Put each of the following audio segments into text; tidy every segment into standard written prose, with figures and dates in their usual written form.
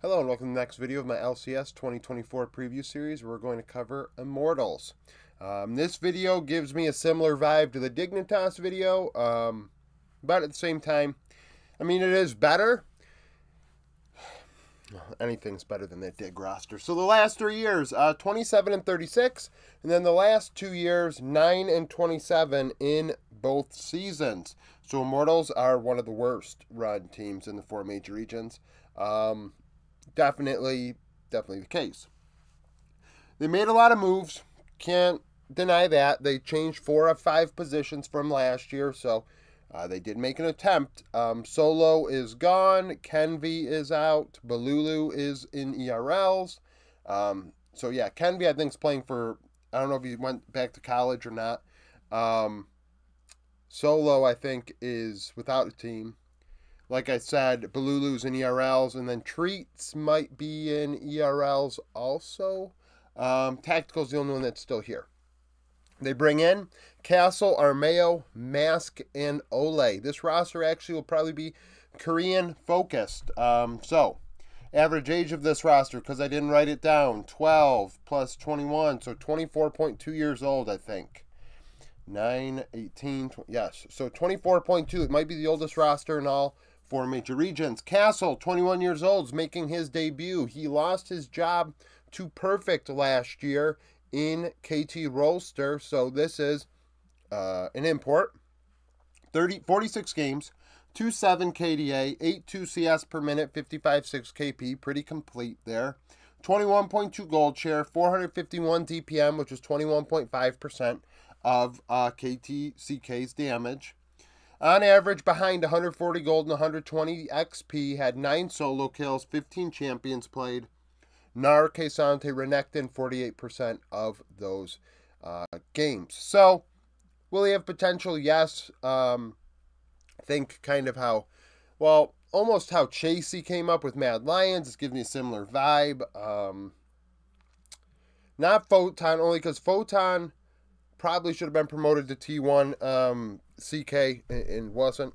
Hello and welcome to the next video of my LCS 2024 preview series. We're going to cover Immortals. This video gives me a similar vibe to the Dignitas video, but at the same time, it is better. Anything's better than that Dig roster. So the last 3 years, 27 and 36, and then the last 2 years, 9 and 27 in both seasons. So Immortals are one of the worst run teams in the 4 major regions. Definitely the case. They made a lot of moves. Can't deny that. They changed 4 of 5 positions from last year, so they did make an attempt. Solo is gone. Kenvi is out. Balulu is in ERLs. So yeah, Kenvi I think is playing for, I don't know if he went back to college or not. Solo I think is without a team. Like I said, Balulu's in ERLs, and then Treats might be in ERLs also. Tactical's the only one that's still here. They bring in Castle, Armeo, Mask, and Ole. This roster actually will probably be Korean-focused. So, average age of this roster, because I didn't write it down, 12 plus 21, so 24.2 years old, I think. 9, 18, 20, yes. So 24.2, it might be the oldest roster in all 4 major regions. Castle, 21 years old, is making his debut. He lost his job to Perfect last year in KT Roster, so this is an import. 46 games, 2.7 KDA, 8.2 CS per minute, 55.6 KP, pretty complete there. 21.2 gold share, 451 DPM, which is 21.5% of KTCK's damage. On average, behind 140 gold and 120 XP, had 9 solo kills, 15 champions played. Nar, Kesante, Renekton, 48% of those games. So, will he have potential? Yes. Think kind of how, well, almost how Chasey came up with Mad Lions. This gives me a similar vibe. Not Photon, only because Photon probably should have been promoted to T1 CK and wasn't.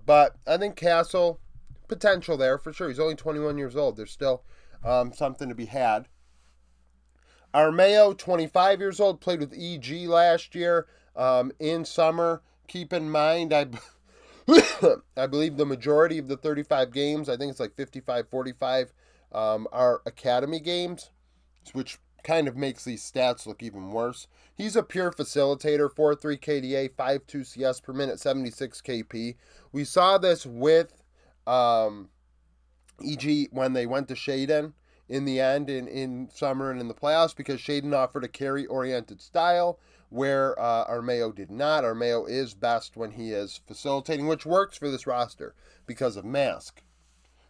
But I think Castle, potential there for sure. He's only 21 years old. There's still something to be had. Armeo, 25 years old, played with EG last year in summer. Keep in mind, I believe the majority of the 35 games, I think it's like 55-45, are academy games, which kind of makes these stats look even worse. He's a pure facilitator, 4.3 KDA, 5.2 CS per minute, 76 KP. We saw this with EG when they went to Shaden in the end in summer and in the playoffs, because Shaden offered a carry-oriented style where Armeo did not. Armeo is best when he is facilitating, which works for this roster because of Mask.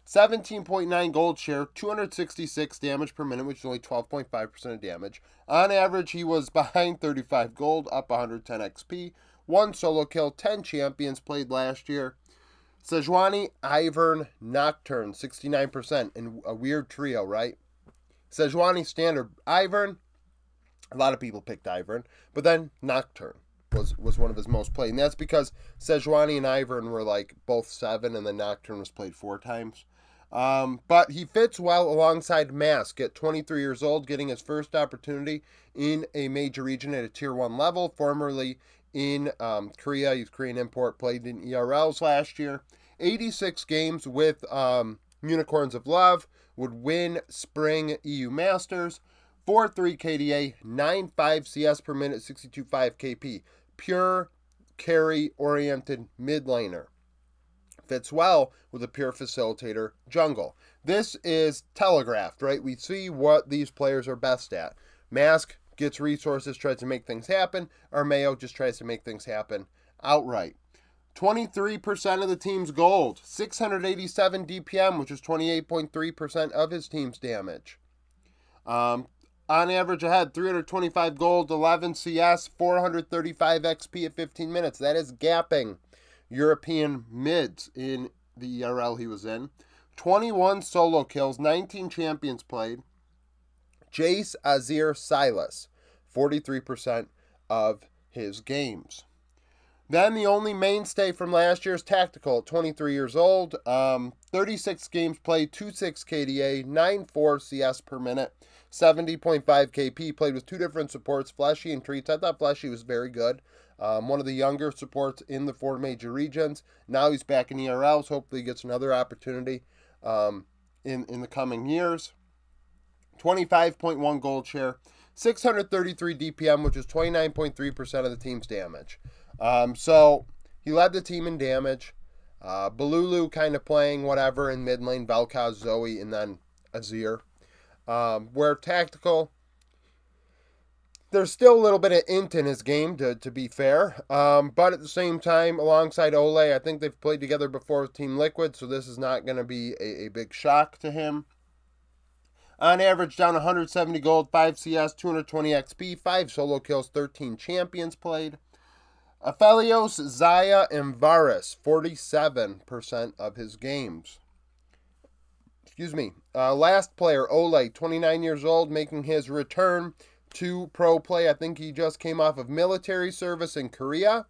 17.9 gold share, 266 damage per minute, which is only 12.5% of damage. On average, he was behind 35 gold, up 110 XP. 1 solo kill, 10 champions played last year. Sejuani, Ivern, Nocturne, 69%, and a weird trio, right? Sejuani, standard, Ivern. A lot of people picked Ivern, but then Nocturne was one of his most played. And that's because Sejuani and Ivern were like both 7, and then Nocturne was played 4 times. But he fits well alongside Mask at 23 years old, getting his first opportunity in a major region at a tier 1 level, formerly in Korea. He's Korean import, played in ERLs last year. 86 games with Unicorns of Love, would win Spring EU Masters. 4.3 KDA, 9.5 CS per minute, 62.5 KP. Pure carry-oriented mid laner. Fits well with a pure facilitator jungle. This is telegraphed, right? We see what these players are best at. Mask gets resources, tries to make things happen. Armeo just tries to make things happen outright. 23% of the team's gold. 687 DPM, which is 28.3% of his team's damage. On average, I had 325 gold, 11 CS, 435 XP at 15 minutes. That is gapping European mids in the ERL he was in. 21 solo kills, 19 champions played. Jace, Azir, Silas, 43% of his games. Then the only mainstay from last year is Tactical at 23 years old. 36 games played, 2.6 KDA, 9.4 CS per minute, 70.5 KP. Played with two different supports, Fleshy and Treats. I thought Fleshy was very good. One of the younger supports in the 4 major regions. Now he's back in ERLs. Hopefully he gets another opportunity in the coming years. 25.1 gold share, 633 DPM, which is 29.3% of the team's damage. So he led the team in damage. Balulu kind of playing whatever in mid lane, Vel'Koz, Zoe, and then Azir. Where Tactical, there's still a little bit of int in his game, to be fair. But at the same time, alongside Ole, I think they've played together before with Team Liquid, so this is not going to be a big shock to him. On average, down 170 gold, 5 CS, 220 XP, 5 solo kills, 13 champions played. Aphelios, Xayah, and Varus, 47% of his games. Excuse me. Last player, Ole, 29 years old, making his return to pro play. I think he just came off of military service in Korea.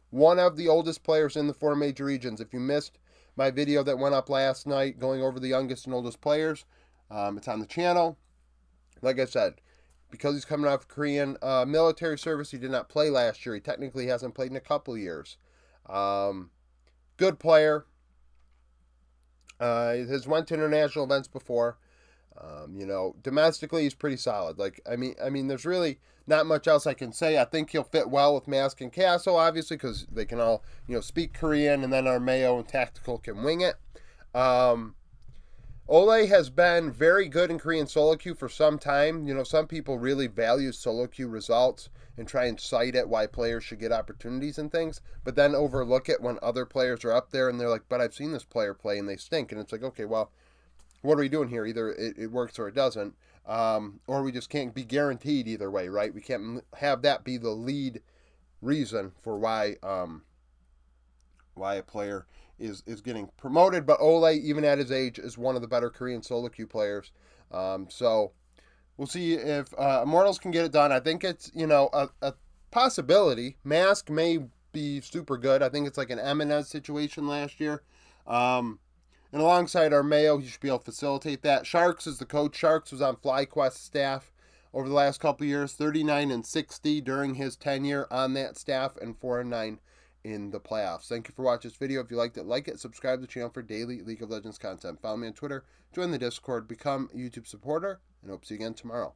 One of the oldest players in the 4 major regions. If you missed my video that went up last night going over the youngest and oldest players, it's on the channel. Like I said, because he's coming off Korean military service, he did not play last year. He technically hasn't played in a couple years. Good player. Has went to international events before. You know, domestically he's pretty solid. Like, I mean, there's really not much else I can say. I think he'll fit well with Mask and Castle, obviously, because they can all, you know, speak Korean, and then our Mayo and Tactical can wing it. Ole has been very good in Korean solo queue for some time. You know, some people really value solo queue results and try and cite it why players should get opportunities and things, but then overlook it when other players are up there and they're like, but I've seen this player play and they stink. And it's like, okay, well, what are we doing here? Either it works or it doesn't. Or we just can't be guaranteed either way, right? We can't have that be the lead reason for why a player is getting promoted. But Ole, even at his age, is one of the better Korean solo queue players. So we'll see if Immortals can get it done. I think it's, you know, a possibility. Mask may be super good. I think it's like an Eminez situation last year. And alongside our Mayo, he should be able to facilitate that. Sharks is the coach. Sharks was on FlyQuest staff over the last couple of years. 39-60 during his tenure on that staff, and 4-9 in the playoffs. Thank you for watching this video. If you liked it, like it. Subscribe to the channel for daily League of Legends content. Follow me on Twitter. Join the Discord. Become a YouTube supporter. And hope to see you again tomorrow.